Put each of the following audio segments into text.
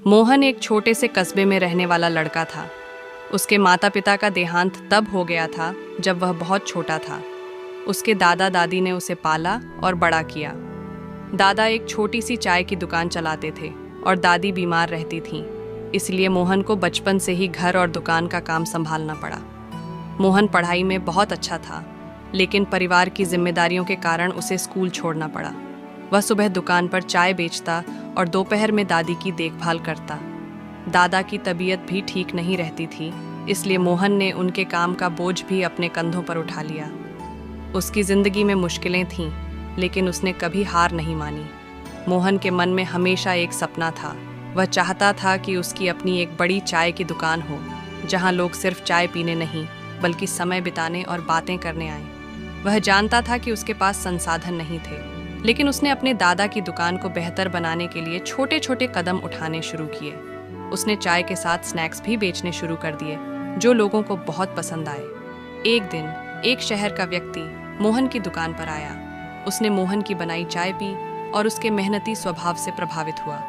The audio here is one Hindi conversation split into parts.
मोहन एक छोटे से कस्बे में रहने वाला लड़का था। उसके माता पिता का देहांत तब हो गया था जब वह बहुत छोटा था। उसके दादा दादी ने उसे पाला और बड़ा किया। दादा एक छोटी सी चाय की दुकान चलाते थे और दादी बीमार रहती थीं, इसलिए मोहन को बचपन से ही घर और दुकान का काम संभालना पड़ा। मोहन पढ़ाई में बहुत अच्छा था, लेकिन परिवार की जिम्मेदारियों के कारण उसे स्कूल छोड़ना पड़ा। वह सुबह दुकान पर चाय बेचता और दोपहर में दादी की देखभाल करता। दादा की तबीयत भी ठीक नहीं रहती थी, इसलिए मोहन ने उनके काम का बोझ भी अपने कंधों पर उठा लिया। उसकी जिंदगी में मुश्किलें थीं, लेकिन उसने कभी हार नहीं मानी। मोहन के मन में हमेशा एक सपना था। वह चाहता था कि उसकी अपनी एक बड़ी चाय की दुकान हो, जहां लोग सिर्फ चाय पीने नहीं बल्कि समय बिताने और बातें करने आए। वह जानता था कि उसके पास संसाधन नहीं थे, लेकिन उसने अपने दादा की दुकान को बेहतर बनाने के लिए छोटे छोटे कदम उठाने शुरू किए। उसने चाय के साथ स्नैक्स भी बेचने शुरू कर दिए, जो लोगों को बहुत पसंद आए। एक दिन एक शहर का व्यक्ति मोहन की दुकान पर आया। उसने मोहन की बनाई चाय पी और उसके मेहनती स्वभाव से प्रभावित हुआ।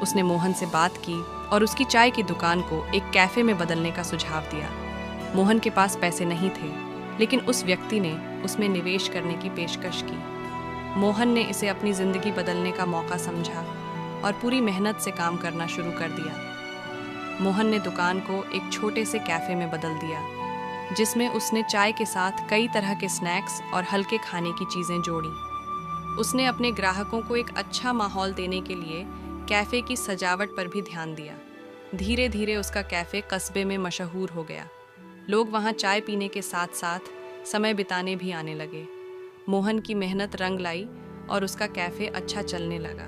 उसने मोहन से बात की और उसकी चाय की दुकान को एक कैफे में बदलने का सुझाव दिया। मोहन के पास पैसे नहीं थे, लेकिन उस व्यक्ति ने उसमें निवेश करने की पेशकश की। मोहन ने इसे अपनी जिंदगी बदलने का मौका समझा और पूरी मेहनत से काम करना शुरू कर दिया। मोहन ने दुकान को एक छोटे से कैफे में बदल दिया, जिसमें उसने चाय के साथ कई तरह के स्नैक्स और हल्के खाने की चीजें जोड़ी। उसने अपने ग्राहकों को एक अच्छा माहौल देने के लिए कैफे की सजावट पर भी ध्यान दिया। धीरे धीरे उसका कैफे कस्बे में मशहूर हो गया। लोग वहां चाय पीने के साथ साथ समय बिताने भी आने लगे। मोहन की मेहनत रंग लाई और उसका कैफे अच्छा चलने लगा।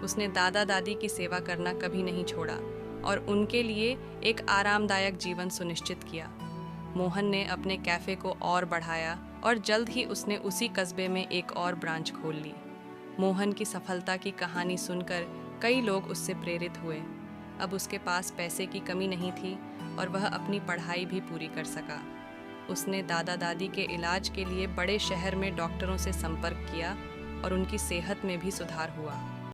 उसने दादा दादी की सेवा करना कभी नहीं छोड़ा और उनके लिए एक आरामदायक जीवन सुनिश्चित किया। मोहन ने अपने कैफे को और बढ़ाया और जल्द ही उसने उसी कस्बे में एक और ब्रांच खोल ली। मोहन की सफलता की कहानी सुनकर कई लोग उससे प्रेरित हुए। अब उसके पास पैसे की कमी नहीं थी और वह अपनी पढ़ाई भी पूरी कर सका। उसने दादा दादी के इलाज के लिए बड़े शहर में डॉक्टरों से संपर्क किया और उनकी सेहत में भी सुधार हुआ।